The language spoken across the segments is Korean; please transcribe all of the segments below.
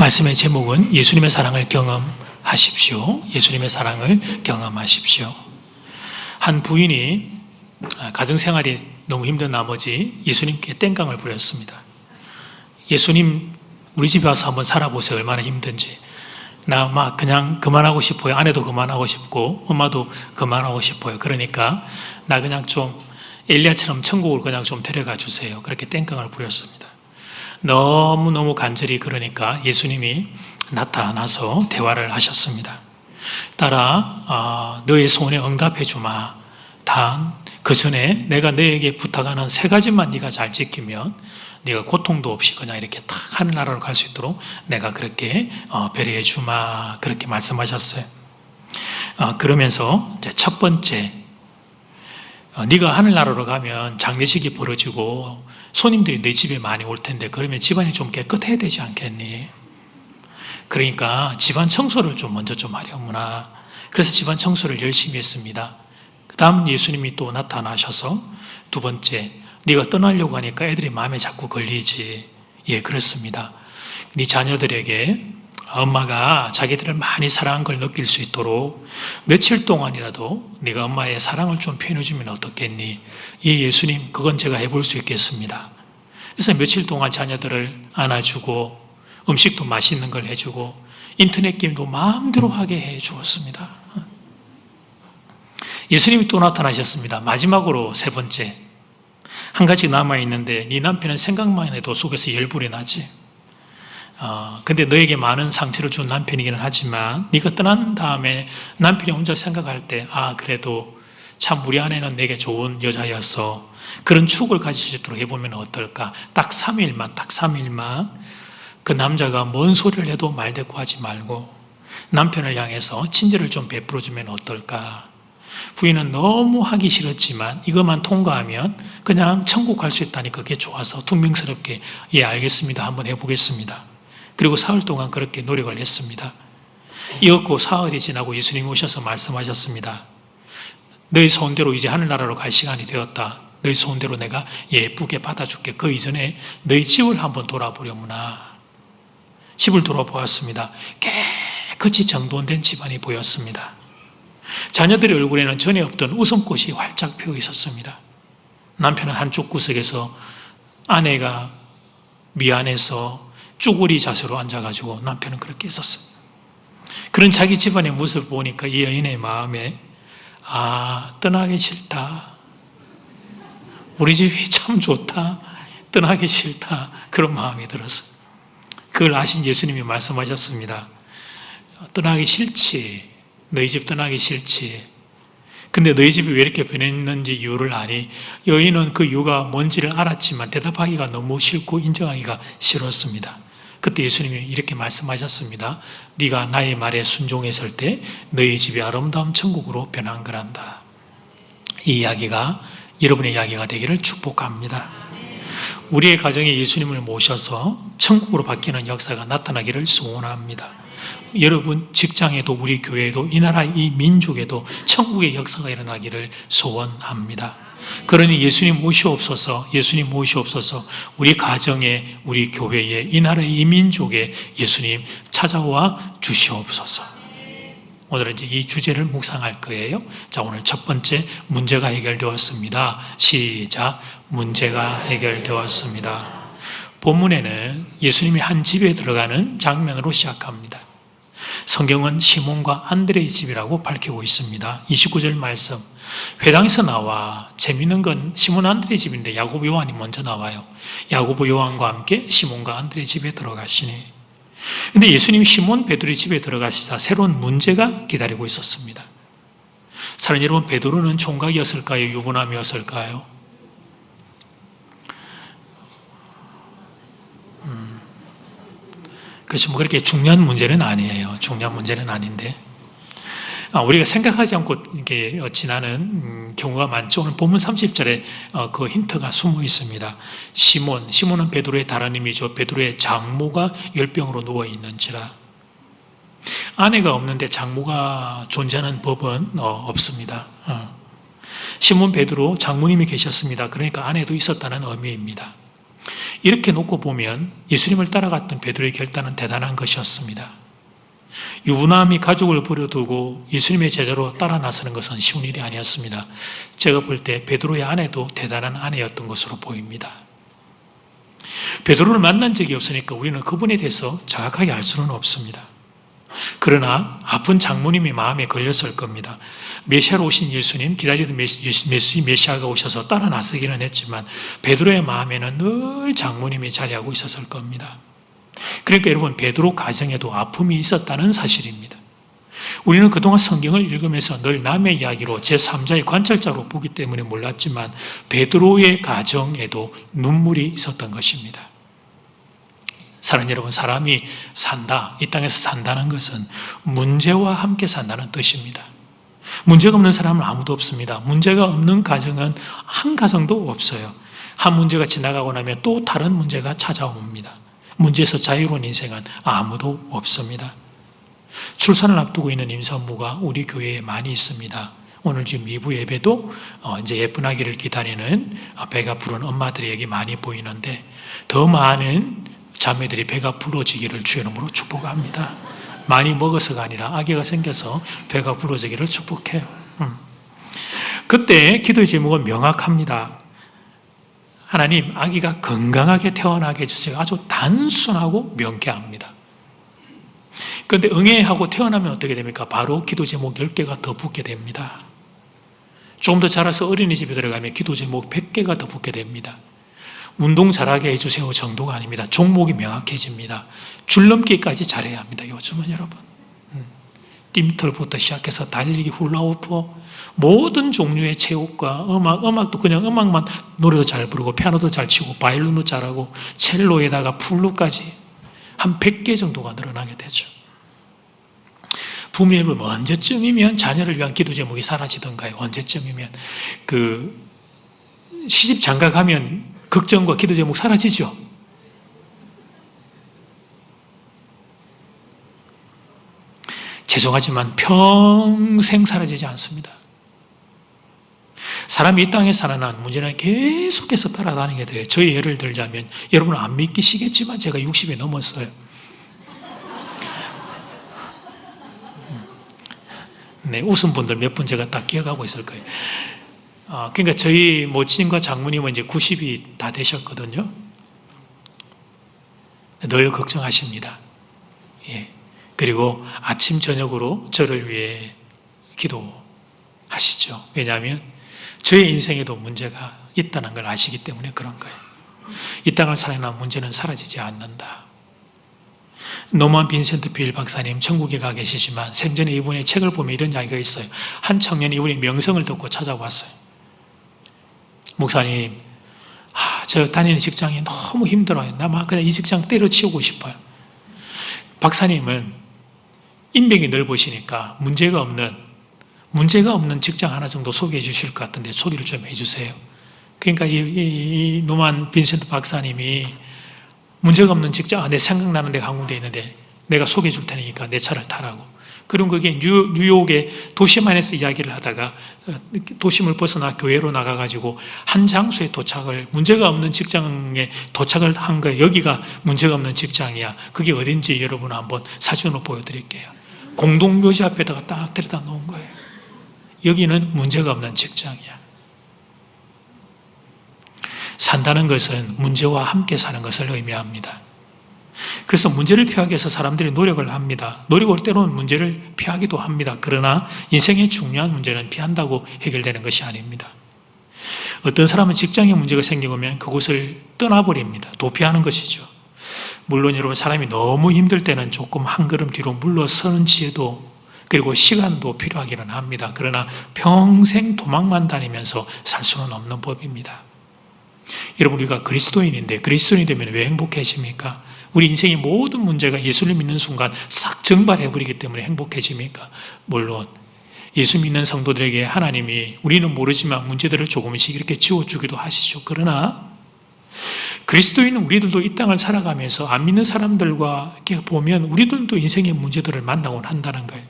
말씀의 제목은 예수님의 사랑을 경험하십시오. 예수님의 사랑을 경험하십시오. 한 부인이 가정생활이 너무 힘든 나머지 예수님께 땡깡을 부렸습니다. 예수님, 우리 집에 와서 한번 살아보세요. 얼마나 힘든지. 나 막 그냥 그만하고 싶어요. 아내도 그만하고 싶고 엄마도 그만하고 싶어요. 그러니까 나 그냥 좀 엘리야처럼 천국으로 그냥 좀 데려가 주세요. 그렇게 땡깡을 부렸습니다. 너무너무 간절히 그러니까 예수님이 나타나서 대화를 하셨습니다. 딸아, 너의 소원에 응답해 주마. 단 그 전에 내가 너에게 부탁하는 3가지만 네가 잘 지키면 네가 고통도 없이 그냥 이렇게 탁 하늘나라로 갈 수 있도록 내가 그렇게 배려해 주마. 그렇게 말씀하셨어요. 그러면서 이제 첫 번째, 네가 하늘나라로 가면 장례식이 벌어지고 손님들이 네 집에 많이 올 텐데 그러면 집안이 좀 깨끗해야 되지 않겠니? 그러니까 집안 청소를 좀 먼저 좀 하려무나. 그래서 집안 청소를 열심히 했습니다. 그 다음 예수님이 또 나타나셔서 두 번째, 네가 떠나려고 하니까 애들이 마음에 자꾸 걸리지. 예, 그렇습니다. 네 자녀들에게 엄마가 자기들을 많이 사랑한 걸 느낄 수 있도록 며칠 동안이라도 네가 엄마의 사랑을 좀 표현해 주면 어떻겠니? 예, 예수님, 그건 제가 해볼 수 있겠습니다. 그래서 며칠 동안 자녀들을 안아주고 음식도 맛있는 걸 해주고 인터넷 게임도 마음대로 하게 해 주었습니다. 예수님이 또 나타나셨습니다. 마지막으로 3번째, 한 가지 남아있는데 네 남편은 생각만 해도 속에서 열불이 나지. 근데 너에게 많은 상처를 준 남편이기는 하지만 네가 떠난 다음에 남편이 혼자 생각할 때 그래도 참 우리 아내는 내게 좋은 여자였어. 그런 추억을 가질 수 있도록 해보면 어떨까? 딱 3일만 그 남자가 뭔 소리를 해도 말대꾸하지 말고 남편을 향해서 친절을 좀 베풀어주면 어떨까? 부인은 너무 하기 싫었지만 이것만 통과하면 그냥 천국 갈 수 있다니 그게 좋아서 퉁명스럽게 예, 알겠습니다. 한번 해보겠습니다. 그리고 사흘 동안 그렇게 노력을 했습니다. 이었고 사흘이 지나고 예수님이 오셔서 말씀하셨습니다. 너희 소원대로 이제 하늘나라로 갈 시간이 되었다. 너희 소원대로 내가 예쁘게 받아줄게. 그 이전에 너희 집을 한번 돌아보려무나. 집을 돌아보았습니다. 깨끗이 정돈된 집안이 보였습니다. 자녀들의 얼굴에는 전에 없던 웃음꽃이 활짝 피어 있었습니다. 남편은 한쪽 구석에서 아내가 미안해서 쭈구리 자세로 앉아가지고 남편은 그렇게 있었어요. 그런 자기 집안의 모습을 보니까 이 여인의 마음에 떠나기 싫다. 우리 집이 참 좋다. 떠나기 싫다. 그런 마음이 들었어요. 그걸 아신 예수님이 말씀하셨습니다. 떠나기 싫지. 너희 집 떠나기 싫지. 근데 너희 집이 왜 이렇게 변했는지 이유를 아니? 여인은 그 이유가 뭔지를 알았지만 대답하기가 너무 싫고 인정하기가 싫었습니다. 그때 예수님이 이렇게 말씀하셨습니다. 네가 나의 말에 순종했을 때 너희 집이 아름다운 천국으로 변한 거란다. 이 이야기가 여러분의 이야기가 되기를 축복합니다. 우리의 가정에 예수님을 모셔서 천국으로 바뀌는 역사가 나타나기를 소원합니다. 여러분 직장에도 우리 교회에도 이 나라 이 민족에도 천국의 역사가 일어나기를 소원합니다. 그러니 예수님 모시옵소서. 우리 가정에 우리 교회에 이 나라 이 민족에 예수님 찾아와 주시옵소서. 오늘은 이제 이 주제를 묵상할 거예요. 자, 오늘 첫 번째 문제가 해결되었습니다. 시작. 문제가 해결되었습니다. 본문에는 예수님이 한 집에 들어가는 장면으로 시작합니다. 성경은 시몬과 안드레의 집이라고 밝히고 있습니다. 29절 말씀. 회당에서 나와 재미있는 건 시몬 안드레의 집인데 야고보 요한이 먼저 나와요. 야고보 요한과 함께 시몬과 안드레의 집에 들어가시니. 근데 예수님이 시몬 베드로의 집에 들어가시자 새로운 문제가 기다리고 있었습니다. 사랑하는 여러분, 베드로는 총각이었을까요? 유부남이었을까요? 그렇죠. 그렇게 중요한 문제는 아니에요. 중요한 문제는 아닌데 우리가 생각하지 않고 이렇게 지나는 경우가 많죠. 오늘 본문 30절에 그 힌트가 숨어 있습니다. 시몬은 베드로의 다른 이미죠. 베드로의 장모가 열병으로 누워 있는지라. 아내가 없는데 장모가 존재하는 법은 없습니다. 시몬 베드로 장모님이 계셨습니다. 그러니까 아내도 있었다는 의미입니다. 이렇게 놓고 보면 예수님을 따라갔던 베드로의 결단은 대단한 것이었습니다. 유부남이 가족을 버려두고 예수님의 제자로 따라 나서는 것은 쉬운 일이 아니었습니다. 제가 볼 때 베드로의 아내도 대단한 아내였던 것으로 보입니다. 베드로를 만난 적이 없으니까 우리는 그분에 대해서 정확하게 알 수는 없습니다. 그러나 아픈 장모님이 마음에 걸렸을 겁니다. 메시아로 오신 예수님, 기다리던 메시아가 오셔서 따라 나서기는 했지만 베드로의 마음에는 늘 장모님이 자리하고 있었을 겁니다. 그러니까 여러분, 베드로 가정에도 아픔이 있었다는 사실입니다. 우리는 그동안 성경을 읽으면서 늘 남의 이야기로 제3자의 관찰자로 보기 때문에 몰랐지만 베드로의 가정에도 눈물이 있었던 것입니다. 사랑하는 여러분, 사람이 산다, 이 땅에서 산다는 것은 문제와 함께 산다는 뜻입니다. 문제가 없는 사람은 아무도 없습니다. 문제가 없는 가정은 한 가정도 없어요. 한 문제가 지나가고 나면 또 다른 문제가 찾아옵니다. 문제에서 자유로운 인생은 아무도 없습니다. 출산을 앞두고 있는 임산부가 우리 교회에 많이 있습니다. 오늘 지금 2부 예배도 이제 예쁜 아기를 기다리는 배가 부른 엄마들이 여기 많이 보이는데 더 많은 자매들이 배가 부러지기를 주의 이름으로 축복합니다. 많이 먹어서가 아니라 아기가 생겨서 배가 부러지기를 축복해요. 그때 기도의 제목은 명확합니다. 하나님, 아기가 건강하게 태어나게 해주세요. 아주 단순하고 명쾌합니다. 그런데 응애하고 태어나면 어떻게 됩니까? 바로 기도 제목 10개가 더 붙게 됩니다. 조금 더 자라서 어린이집에 들어가면 기도 제목 100개가 더 붙게 됩니다. 운동 잘하게 해주세요 정도가 아닙니다. 종목이 명확해집니다. 줄넘기까지 잘해야 합니다. 요즘은 여러분. 띠틀부터 시작해서 달리기, 훌라후프, 모든 종류의 체육과 음악도 그냥 음악만 노래도 잘 부르고 피아노도 잘 치고 바이올린도 잘하고 첼로에다가 플루까지 한 100개 정도가 늘어나게 되죠. 부모님은 언제쯤이면 자녀를 위한 기도 제목이 사라지던가요? 언제쯤이면 시집 장가가면 걱정과 기도 제목 사라지죠? 죄송하지만 평생 사라지지 않습니다. 사람이 이 땅에 사는 한 문제는 계속해서 따라다니게 돼요. 저희 예를 들자면 여러분은 안 믿기시겠지만 제가 60이 넘었어요. 네, 웃은 분들 몇 분 제가 딱 기억하고 있을 거예요. 그러니까 저희 모친과 장모님은 이제 90이 다 되셨거든요. 늘 걱정하십니다. 예. 그리고 아침 저녁으로 저를 위해 기도하시죠. 왜냐하면 저의 인생에도 문제가 있다는 걸 아시기 때문에 그런 거예요. 이 땅을 살아난 문제는 사라지지 않는다. 노만 빈센트 필 박사님 천국에 가 계시지만 생전에 이분의 책을 보면 이런 이야기가 있어요. 한 청년이 이분의 명성을 듣고 찾아왔어요. 목사님, 저 다니는 직장이 너무 힘들어요. 나 막 그냥 이 직장 때려치우고 싶어요. 박사님은 인맥이 넓으시니까 문제가 없는 직장 하나 정도 소개해 주실 것 같은데 소개를 좀 해주세요. 그러니까 이 노만 빈센트 박사님이 문제가 없는 직장, 내 생각나는 데가 한 군데 있는데 내가 소개해 줄 테니까 내 차를 타라고. 그럼 그게 뉴욕의 도심 안에서 이야기를 하다가 도심을 벗어나 교회로 나가가지고 한 장소에 문제가 없는 직장에 도착을 한 거예요. 여기가 문제가 없는 직장이야. 그게 어딘지 여러분 한번 사진으로 보여드릴게요. 공동묘지 앞에다가 딱 데려다 놓은 거예요. 여기는 문제가 없는 직장이야. 산다는 것은 문제와 함께 사는 것을 의미합니다. 그래서 문제를 피하기 위해서 사람들이 노력을 합니다. 노력을 때로는 문제를 피하기도 합니다. 그러나 인생의 중요한 문제는 피한다고 해결되는 것이 아닙니다. 어떤 사람은 직장에 문제가 생기면 그곳을 떠나버립니다. 도피하는 것이죠. 물론 여러분, 사람이 너무 힘들 때는 조금 한 걸음 뒤로 물러서는 지혜도 그리고 시간도 필요하기는 합니다. 그러나 평생 도망만 다니면서 살 수는 없는 법입니다. 여러분, 우리가 그리스도인인데 그리스도인이 되면 왜 행복해집니까? 우리 인생의 모든 문제가 예수를 믿는 순간 싹 증발해버리기 때문에 행복해집니까? 물론 예수 믿는 성도들에게 하나님이 우리는 모르지만 문제들을 조금씩 이렇게 지워주기도 하시죠. 그러나 그리스도인은 우리들도 이 땅을 살아가면서 안 믿는 사람들과 이렇게 보면 우리들도 인생의 문제들을 만나곤 한다는 거예요.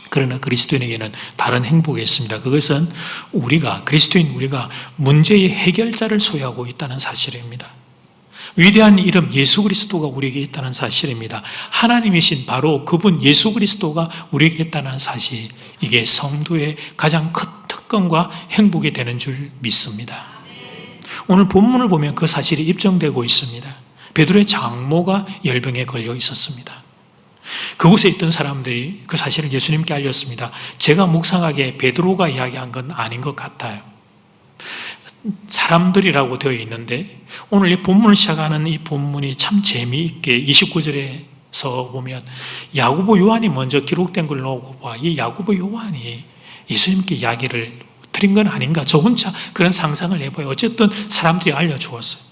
그러나 그리스도인에게는 다른 행복이 있습니다. 그것은 그리스도인 우리가 문제의 해결자를 소유하고 있다는 사실입니다. 위대한 이름 예수 그리스도가 우리에게 있다는 사실입니다. 하나님이신 바로 그분 예수 그리스도가 우리에게 있다는 사실, 이게 성도의 가장 큰 특권과 행복이 되는 줄 믿습니다. 오늘 본문을 보면 그 사실이 입증되고 있습니다. 베드로의 장모가 열병에 걸려 있었습니다. 그곳에 있던 사람들이 그 사실을 예수님께 알렸습니다. 제가 묵상하기에 베드로가 이야기한 건 아닌 것 같아요. 사람들이라고 되어 있는데 오늘 이 본문을 시작하는 이 본문이 참 재미있게 29절에서 보면 야고보 요한이 먼저 기록된 걸 놓고 봐. 이 야고보 요한이 예수님께 이야기를 드린 건 아닌가, 저 혼자 그런 상상을 해봐요. 어쨌든 사람들이 알려주었어요.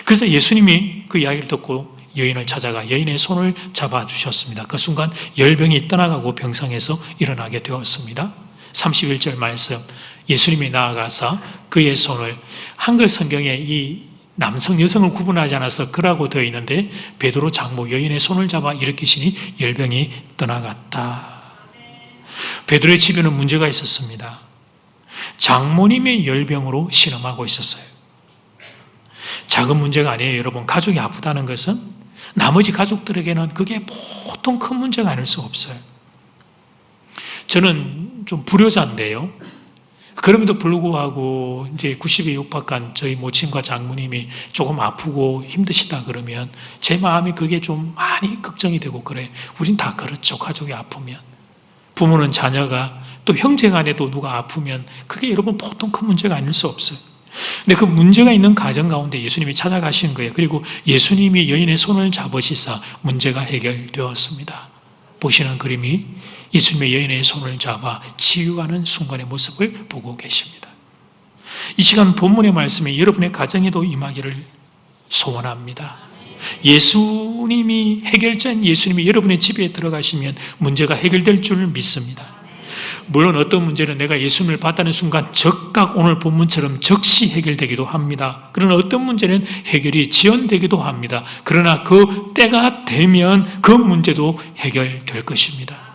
그래서 예수님이 그 이야기를 듣고 여인을 찾아가 여인의 손을 잡아주셨습니다. 그 순간 열병이 떠나가고 병상에서 일어나게 되었습니다. 31절 말씀, 예수님이 나아가서 그의 손을, 한글 성경에 이 남성 여성을 구분하지 않아서 그라고 되어 있는데 베드로 장모 여인의 손을 잡아 일으키시니 열병이 떠나갔다. 베드로의 집에는 문제가 있었습니다. 장모님의 열병으로 신음하고 있었어요. 작은 문제가 아니에요, 여러분. 가족이 아프다는 것은 나머지 가족들에게는 그게 보통 큰 문제가 아닐 수 없어요. 저는 좀 불효자인데요. 그럼에도 불구하고 이제 90에 육박한 저희 모친과 장모님이 조금 아프고 힘드시다 그러면 제 마음이 그게 좀 많이 걱정이 되고 그래요. 우린 다 그렇죠. 가족이 아프면. 부모는 자녀가, 또 형제간에도 누가 아프면 그게 여러분 보통 큰 문제가 아닐 수 없어요. 근데 그 문제가 있는 가정 가운데 예수님이 찾아가신 거예요. 그리고 예수님이 여인의 손을 잡으시사 문제가 해결되었습니다. 보시는 그림이 예수님의 여인의 손을 잡아 치유하는 순간의 모습을 보고 계십니다. 이 시간 본문의 말씀에 여러분의 가정에도 임하기를 소원합니다. 예수님이 해결자인 예수님이 여러분의 집에 들어가시면 문제가 해결될 줄 믿습니다. 물론 어떤 문제는 내가 예수님을 받다는 순간 즉각 오늘 본문처럼 즉시 해결되기도 합니다. 그러나 어떤 문제는 해결이 지연되기도 합니다. 그러나 그 때가 되면 그 문제도 해결될 것입니다.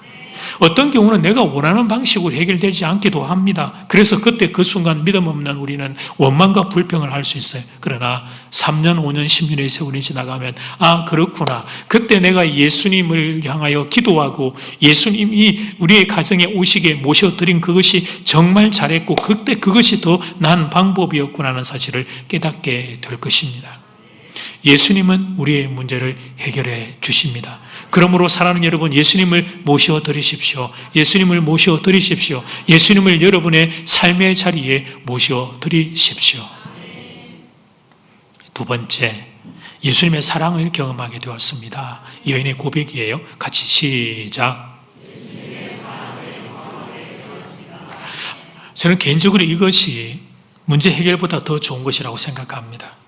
어떤 경우는 내가 원하는 방식으로 해결되지 않기도 합니다. 그래서 그때 그 순간 믿음 없는 우리는 원망과 불평을 할 수 있어요. 그러나 3년, 5년, 10년의 세월이 지나가면 아, 그렇구나. 그때 내가 예수님을 향하여 기도하고 예수님이 우리의 가정에 오시게 모셔드린 그것이 정말 잘했고 그때 그것이 더 나은 방법이었구나 하는 사실을 깨닫게 될 것입니다. 예수님은 우리의 문제를 해결해 주십니다. 그러므로 사랑하는 여러분, 예수님을 모셔드리십시오. 예수님을 모셔드리십시오. 예수님을 여러분의 삶의 자리에 모셔드리십시오. 두 번째, 예수님의 사랑을 경험하게 되었습니다. 여인의 고백이에요. 같이 시작. 저는 개인적으로 이것이 문제 해결보다 더 좋은 것이라고 생각합니다.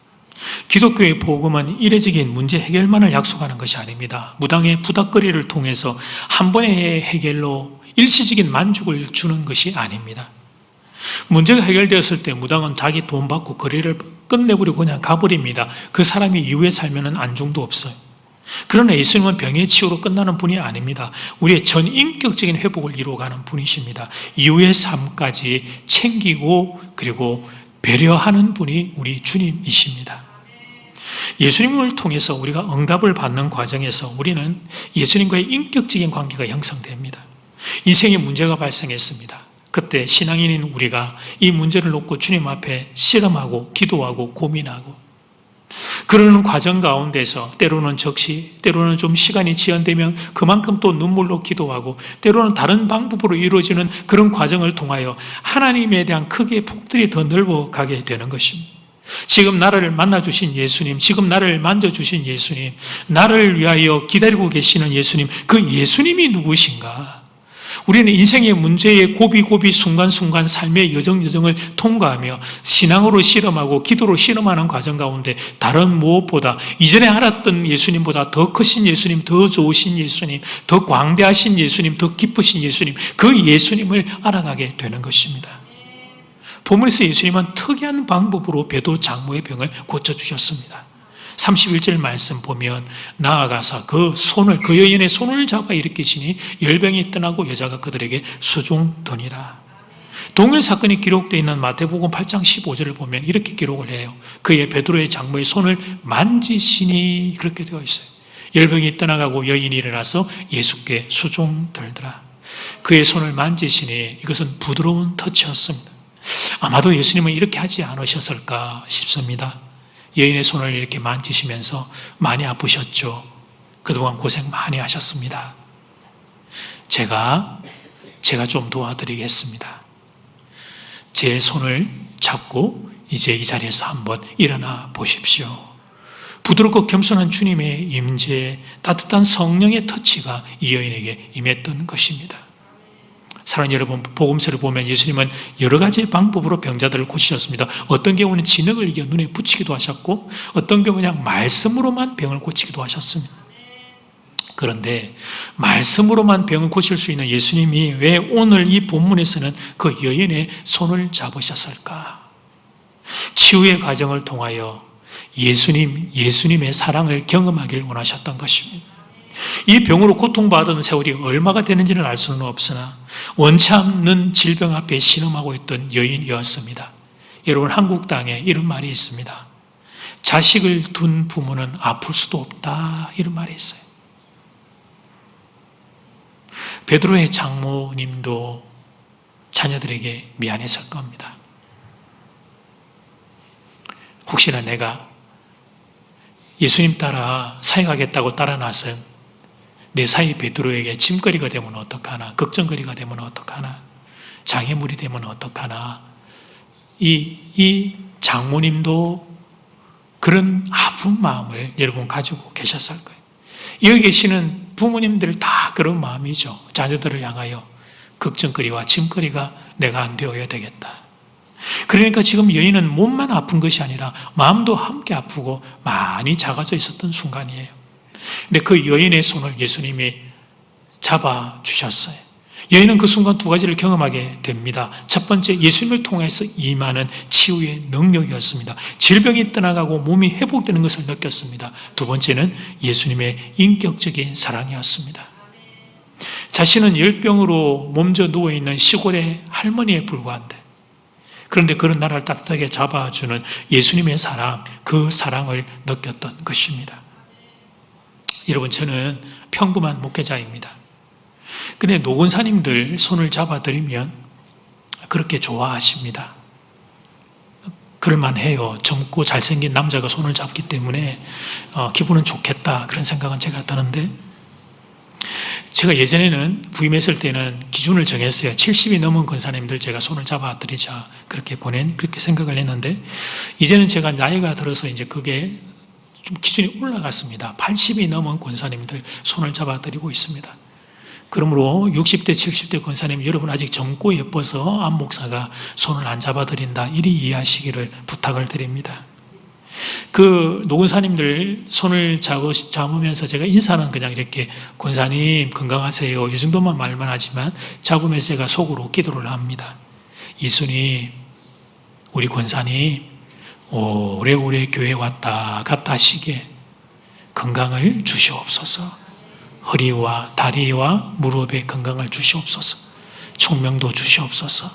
기독교의 복음은 이례적인 문제 해결만을 약속하는 것이 아닙니다. 무당의 부닥거리를 통해서 한 번의 해결로 일시적인 만족을 주는 것이 아닙니다. 문제가 해결되었을 때 무당은 자기 돈 받고 거래를 끝내버리고 그냥 가버립니다. 그 사람이 이후에 살면 안중도 없어요. 그러나 예수님은 병의 치유로 끝나는 분이 아닙니다. 우리의 전 인격적인 회복을 이루어가는 분이십니다. 이후의 삶까지 챙기고 그리고 배려하는 분이 우리 주님이십니다. 예수님을 통해서 우리가 응답을 받는 과정에서 우리는 예수님과의 인격적인 관계가 형성됩니다. 인생에 문제가 발생했습니다. 그때 신앙인인 우리가 이 문제를 놓고 주님 앞에 실험하고 기도하고 고민하고 그러는 과정 가운데서 때로는 적시, 때로는 좀 시간이 지연되면 그만큼 또 눈물로 기도하고 때로는 다른 방법으로 이루어지는 그런 과정을 통하여 하나님에 대한 크기의 폭들이 더 넓어가게 되는 것입니다. 지금 나를 만나주신 예수님, 지금 나를 만져주신 예수님, 나를 위하여 기다리고 계시는 예수님, 그 예수님이 누구신가? 우리는 인생의 문제의 고비고비 순간순간 삶의 여정여정을 통과하며 신앙으로 실험하고 기도로 실험하는 과정 가운데 다른 무엇보다 이전에 알았던 예수님보다 더 크신 예수님, 더 좋으신 예수님, 더 광대하신 예수님, 더 기쁘신 예수님, 그 예수님을 알아가게 되는 것입니다. 본문에서 예수님은 특이한 방법으로 베드로 장모의 병을 고쳐주셨습니다. 31절 말씀 보면 나아가서 그 여인의 손을 잡아 일으키시니 열병이 떠나고 여자가 그들에게 수종더니라. 동일 사건이 기록되어 있는 마태복음 8장 15절을 보면 이렇게 기록을 해요. 그의 베드로의 장모의 손을 만지시니 그렇게 되어 있어요. 열병이 떠나가고 여인이 일어나서 예수께 수종들더라. 그의 손을 만지시니 이것은 부드러운 터치였습니다. 아마도 예수님은 이렇게 하지 않으셨을까 싶습니다. 여인의 손을 이렇게 만지시면서 많이 아프셨죠. 그동안 고생 많이 하셨습니다. 제가 좀 도와드리겠습니다. 제 손을 잡고 이제 이 자리에서 한번 일어나 보십시오. 부드럽고 겸손한 주님의 임재, 따뜻한 성령의 터치가 이 여인에게 임했던 것입니다. 사랑하는 여러분, 복음서를 보면 예수님은 여러 가지 방법으로 병자들을 고치셨습니다. 어떤 경우는 진흙을 이겨 눈에 붙이기도 하셨고, 어떤 경우는 그냥 말씀으로만 병을 고치기도 하셨습니다. 그런데 말씀으로만 병을 고칠 수 있는 예수님이 왜 오늘 이 본문에서는 그 여인의 손을 잡으셨을까? 치유의 과정을 통하여 예수님의 사랑을 경험하기를 원하셨던 것입니다. 이 병으로 고통받은 세월이 얼마가 되는지는 알 수는 없으나 원치 않는 질병 앞에 신음하고 있던 여인이었습니다. 여러분, 한국 땅에 이런 말이 있습니다. 자식을 둔 부모는 아플 수도 없다, 이런 말이 있어요. 베드로의 장모님도 자녀들에게 미안했을 겁니다. 혹시나 내가 예수님 따라 사역하겠다고 따라 나선 내 사이 베드로에게 짐거리가 되면 어떡하나, 걱정거리가 되면 어떡하나, 장애물이 되면 어떡하나. 이 장모님도 그런 아픈 마음을 여러분 가지고 계셨을 거예요. 여기 계시는 부모님들 다 그런 마음이죠. 자녀들을 향하여 걱정거리와 짐거리가 내가 안 되어야 되겠다. 그러니까 지금 여인은 몸만 아픈 것이 아니라 마음도 함께 아프고 많이 작아져 있었던 순간이에요. 근데 그 여인의 손을 예수님이 잡아주셨어요. 여인은 그 순간 두 가지를 경험하게 됩니다. 첫 번째, 예수님을 통해서 임하는 치유의 능력이었습니다. 질병이 떠나가고 몸이 회복되는 것을 느꼈습니다. 두 번째는 예수님의 인격적인 사랑이었습니다. 자신은 열병으로 몸져 누워있는 시골의 할머니에 불과한데, 그런데 그런 나를 따뜻하게 잡아주는 예수님의 사랑, 그 사랑을 느꼈던 것입니다. 여러분, 저는 평범한 목회자입니다. 근데 노건사님들 손을 잡아드리면 그렇게 좋아하십니다. 그럴만해요. 젊고 잘생긴 남자가 손을 잡기 때문에 기분은 좋겠다, 그런 생각은 제가 드는데, 제가 예전에는 부임했을 때는 기준을 정했어요. 70이 넘은 권사님들 제가 손을 잡아드리자, 그렇게 생각을 했는데, 이제는 제가 나이가 들어서 이제 그게 좀 기준이 올라갔습니다. 80이 넘은 권사님들 손을 잡아드리고 있습니다. 그러므로 60대, 70대 권사님, 여러분 아직 젊고 예뻐서 안 목사가 손을 안 잡아드린다, 이리 이해하시기를 부탁을 드립니다. 그 노근사님들 손을 잡으면서 제가 인사는 그냥 이렇게 권사님 건강하세요, 이 정도만 말만 하지만 잡으면서 제가 속으로 기도를 합니다. 예수님, 우리 권사님 오래오래 교회 왔다 갔다 하시게 건강을 주시옵소서. 허리와 다리와 무릎에 건강을 주시옵소서. 총명도 주시옵소서.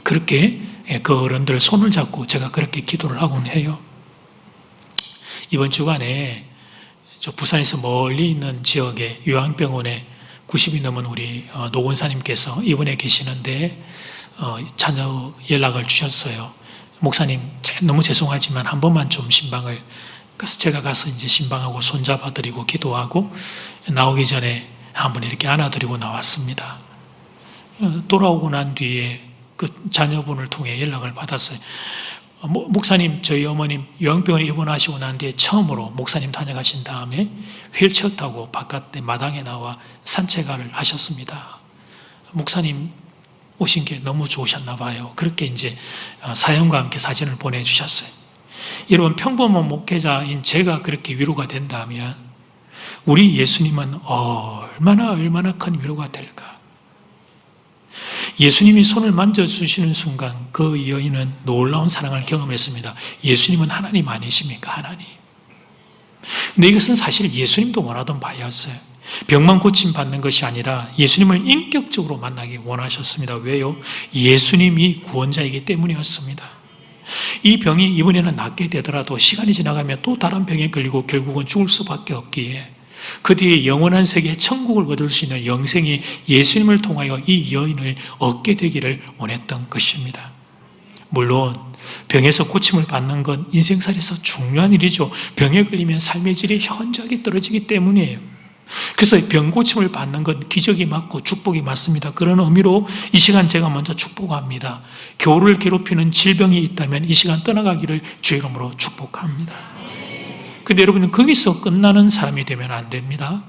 그렇게 그 어른들 손을 잡고 제가 그렇게 기도를 하곤 해요. 이번 주간에 저 부산에서 멀리 있는 지역의 요양병원에 90이 넘은 우리 노원사님께서 입원해 계시는데 자녀 연락을 주셨어요. 목사님, 너무 죄송하지만 한 번만 좀 신방을. 그래서 제가 가서 이제 신방하고 손잡아드리고 기도하고 나오기 전에 한번 이렇게 안아드리고 나왔습니다. 돌아오고 난 뒤에 그 자녀분을 통해 연락을 받았어요. 목사님, 저희 어머님 요양병원에 입원하시고 난 뒤에 처음으로 목사님 다녀가신 다음에 휠체어 타고 바깥에 마당에 나와 산책을 하셨습니다. 목사님 오신 게 너무 좋으셨나 봐요. 그렇게 이제 사연과 함께 사진을 보내주셨어요. 여러분, 평범한 목회자인 제가 그렇게 위로가 된다면 우리 예수님은 얼마나 큰 위로가 될까? 예수님이 손을 만져주시는 순간 그 여인은 놀라운 사랑을 경험했습니다. 예수님은 하나님 아니십니까? 하나님. 근데 이것은 사실 예수님도 원하던 바였어요. 병만 고침받는 것이 아니라 예수님을 인격적으로 만나기 원하셨습니다. 왜요? 예수님이 구원자이기 때문이었습니다. 이 병이 이번에는 낫게 되더라도 시간이 지나가면 또 다른 병에 걸리고 결국은 죽을 수밖에 없기에 그 뒤에 영원한 세계에 천국을 얻을 수 있는 영생이 예수님을 통하여 이 여인을 얻게 되기를 원했던 것입니다. 물론 병에서 고침을 받는 건 인생살이에서 중요한 일이죠. 병에 걸리면 삶의 질이 현저하게 떨어지기 때문이에요. 그래서 병 고침을 받는 건 기적이 맞고 축복이 맞습니다. 그런 의미로 이 시간 제가 먼저 축복합니다. 교우를 괴롭히는 질병이 있다면 이 시간 떠나가기를 주의 이름으로 축복합니다. 근데 여러분은 거기서 끝나는 사람이 되면 안 됩니다.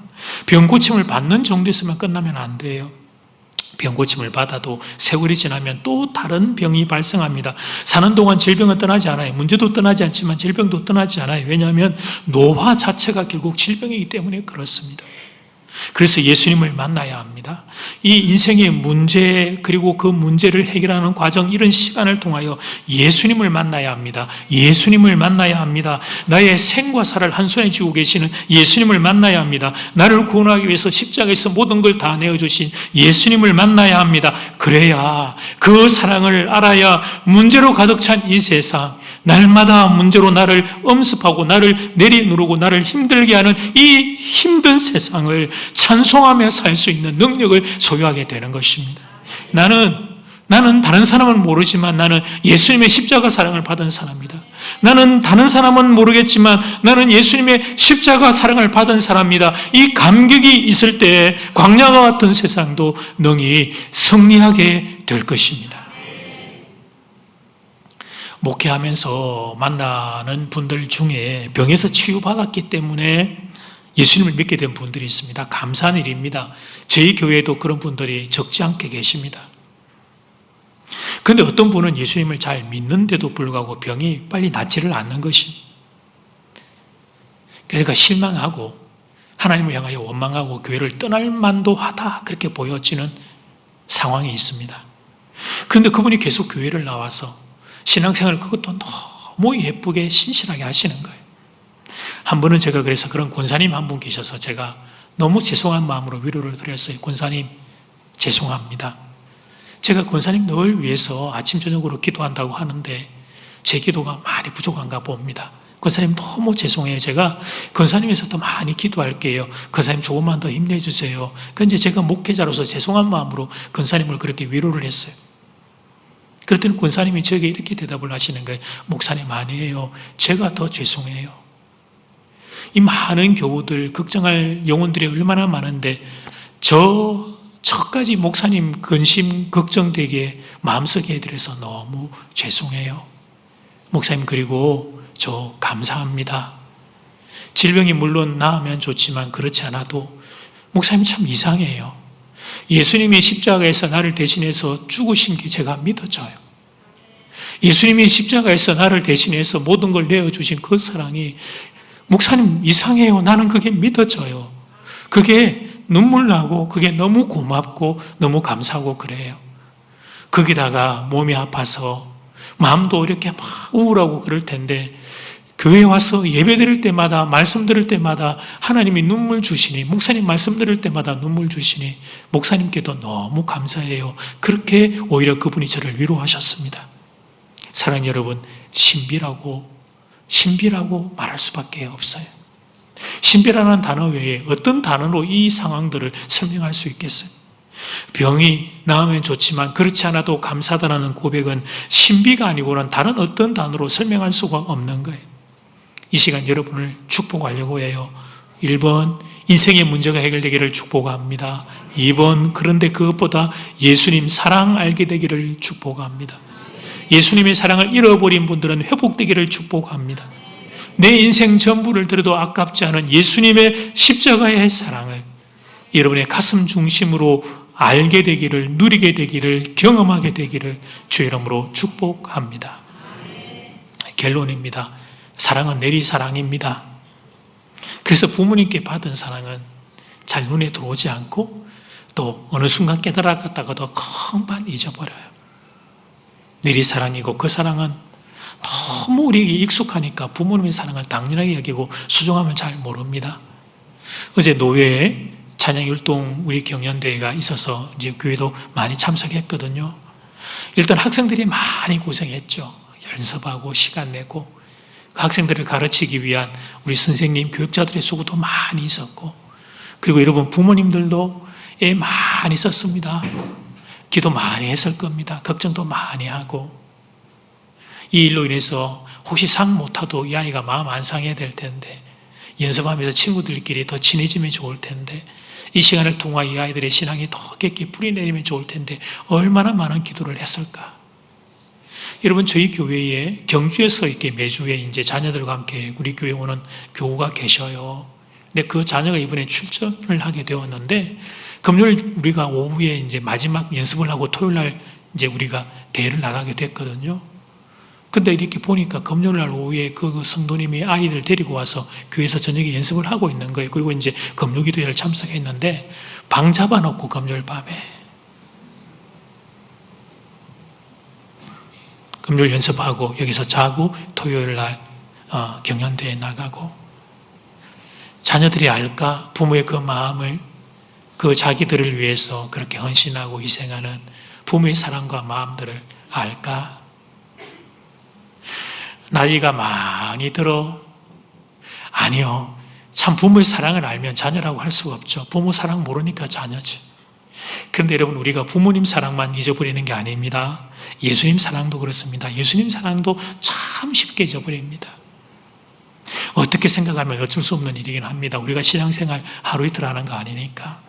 병 고침을 받는 정도에서만 끝나면 안 돼요. 병 고침을 받아도 세월이 지나면 또 다른 병이 발생합니다. 사는 동안 질병은 떠나지 않아요. 문제도 떠나지 않지만 질병도 떠나지 않아요. 왜냐하면 노화 자체가 결국 질병이기 때문에 그렇습니다. 그래서 예수님을 만나야 합니다. 이 인생의 문제 그리고 그 문제를 해결하는 과정, 이런 시간을 통하여 예수님을 만나야 합니다. 예수님을 만나야 합니다. 나의 생과 사를 한 손에 쥐고 계시는 예수님을 만나야 합니다. 나를 구원하기 위해서 십자가에서 모든 걸 다 내어주신 예수님을 만나야 합니다. 그래야 그 사랑을 알아야 문제로 가득 찬 이 세상, 날마다 문제로 나를 엄습하고 나를 내리누르고 나를 힘들게 하는 이 힘든 세상을 찬송하며 살 수 있는 능력을 소유하게 되는 것입니다. 나는 다른 사람은 모르지만 나는 예수님의 십자가 사랑을 받은 사람입니다. 나는 다른 사람은 모르겠지만 나는 예수님의 십자가 사랑을 받은 사람입니다. 이 감격이 있을 때 광야와 같은 세상도 능히 승리하게 될 것입니다. 목회하면서 만나는 분들 중에 병에서 치유받았기 때문에 예수님을 믿게 된 분들이 있습니다. 감사한 일입니다. 저희 교회에도 그런 분들이 적지 않게 계십니다. 그런데 어떤 분은 예수님을 잘 믿는데도 불구하고 병이 빨리 낫지를 않는 것이, 그러니까 실망하고 하나님을 향하여 원망하고 교회를 떠날 만도 하다, 그렇게 보여지는 상황이 있습니다. 그런데 그분이 계속 교회를 나와서 신앙생활을 그것도 너무 예쁘게 신실하게 하시는 거예요. 한 번은 제가 그래서 그런 권사님 한 분 계셔서 제가 너무 죄송한 마음으로 위로를 드렸어요. 권사님 죄송합니다. 제가 권사님 늘 위해서 아침 저녁으로 기도한다고 하는데 제 기도가 많이 부족한가 봅니다. 권사님 너무 죄송해요. 제가 권사님에서 더 많이 기도할게요. 권사님 조금만 더 힘내주세요. 그런데 제가 목회자로서 죄송한 마음으로 권사님을 그렇게 위로를 했어요. 그랬더니 권사님이 저에게 이렇게 대답을 하시는 거예요. 목사님 아니에요. 제가 더 죄송해요. 이 많은 교우들, 걱정할 영혼들이 얼마나 많은데 저까지 목사님 근심 걱정되게 마음속에 해드려서 너무 죄송해요. 목사님 그리고 저 감사합니다. 질병이 물론 나으면 좋지만 그렇지 않아도 목사님 참 이상해요. 예수님이 십자가에서 나를 대신해서 죽으신 게 제가 믿어져요. 예수님이 십자가에서 나를 대신해서 모든 걸 내어주신 그 사랑이 목사님 이상해요. 나는 그게 믿어져요. 그게 눈물 나고 그게 너무 고맙고 너무 감사하고 그래요. 거기다가 몸이 아파서 마음도 이렇게 막 우울하고 그럴 텐데 교회에 와서 예배 드릴 때마다 말씀 들을 때마다 하나님이 눈물 주시니, 목사님 말씀 들을 때마다 눈물 주시니 목사님께도 너무 감사해요. 그렇게 오히려 그분이 저를 위로하셨습니다. 사랑하는 여러분, 신비라고 말할 수밖에 없어요. 신비라는 단어 외에 어떤 단어로 이 상황들을 설명할 수 있겠어요? 병이 나으면 좋지만 그렇지 않아도 감사하다는 고백은 신비가 아니고는 다른 어떤 단어로 설명할 수가 없는 거예요. 이 시간 여러분을 축복하려고 해요. 1번, 인생의 문제가 해결되기를 축복합니다. 2번, 그런데 그것보다 예수님 사랑 알게 되기를 축복합니다. 예수님의 사랑을 잃어버린 분들은 회복되기를 축복합니다. 내 인생 전부를 들여도 아깝지 않은 예수님의 십자가의 사랑을 여러분의 가슴 중심으로 알게 되기를, 누리게 되기를, 경험하게 되기를 주의 이름으로 축복합니다. 결론입니다. 사랑은 내리사랑입니다. 그래서 부모님께 받은 사랑은 잘 눈에 들어오지 않고 또 어느 순간 깨달았다가도 금방 잊어버려요. 내리사랑이고 그 사랑은 너무 우리에게 익숙하니까 부모님의 사랑을 당연하게 여기고 수종함을 잘 모릅니다. 어제 노회에 찬양율동 우리 경연대회가 있어서 이제 교회도 많이 참석했거든요. 일단 학생들이 많이 고생했죠. 연습하고 시간 내고 그 학생들을 가르치기 위한 우리 선생님, 교육자들의 수고도 많이 있었고, 그리고 여러분 부모님들도 애 많이 썼습니다. 기도 많이 했을 겁니다. 걱정도 많이 하고, 이 일로 인해서 혹시 상 못하도 이 아이가 마음 안 상해야 될 텐데, 연습하면서 친구들끼리 더 친해지면 좋을 텐데, 이 시간을 통해 이 아이들의 신앙이 더 깊게 뿌리내리면 좋을 텐데 얼마나 많은 기도를 했을까. 여러분, 저희 교회에 경주에서 이렇게 매주에 이제 자녀들과 함께 우리 교회에 오는 교우가 계셔요. 근데 그 자녀가 이번에 출전을 하게 되었는데, 금요일 우리가 오후에 이제 마지막 연습을 하고 토요일 날 이제 우리가 대회를 나가게 됐거든요. 근데 이렇게 보니까 금요일 날 오후에 그 성도님이 아이들 데리고 와서 교회에서 저녁에 연습을 하고 있는 거예요. 그리고 이제 금요기도회를 참석했는데 방 잡아놓고 금요일 밤에 금요일 연습하고 여기서 자고 토요일 날 경연대회 나가고, 자녀들이 알까? 부모의 그 마음을, 그 자기들을 위해서 그렇게 헌신하고 희생하는 부모의 사랑과 마음들을 알까? 나이가 많이 들어. 아니요. 참 부모의 사랑을 알면 자녀라고 할 수가 없죠. 부모 사랑 모르니까 자녀지. 그런데 여러분, 우리가 부모님 사랑만 잊어버리는 게 아닙니다. 예수님 사랑도 그렇습니다. 예수님 사랑도 참 쉽게 잊어버립니다. 어떻게 생각하면 어쩔 수 없는 일이긴 합니다. 우리가 신앙생활 하루 이틀 하는 거 아니니까.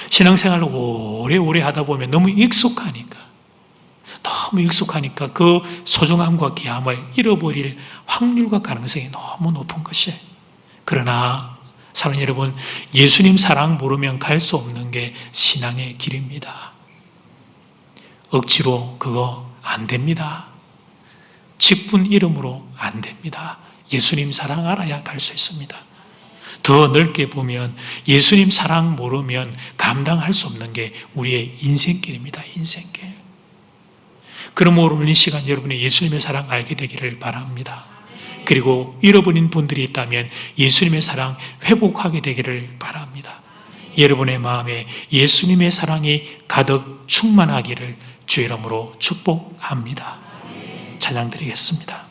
신앙생활을 오래오래 하다 보면 너무 익숙하니까 그 소중함과 귀함을 잃어버릴 확률과 가능성이 너무 높은 것이. 그러나 사랑하는 여러분, 예수님 사랑 모르면 갈 수 없는 게 신앙의 길입니다. 억지로 그거 안 됩니다. 직분 이름으로 안 됩니다. 예수님 사랑 알아야 갈 수 있습니다. 더 넓게 보면 예수님 사랑 모르면 감당할 수 없는 게 우리의 인생길입니다. 인생길. 그러므로 오늘 이 시간 여러분의 예수님의 사랑 알게 되기를 바랍니다. 그리고 잃어버린 분들이 있다면 예수님의 사랑 회복하게 되기를 바랍니다. 여러분의 마음에 예수님의 사랑이 가득 충만하기를 주의 이름으로 축복합니다. 찬양 드리겠습니다.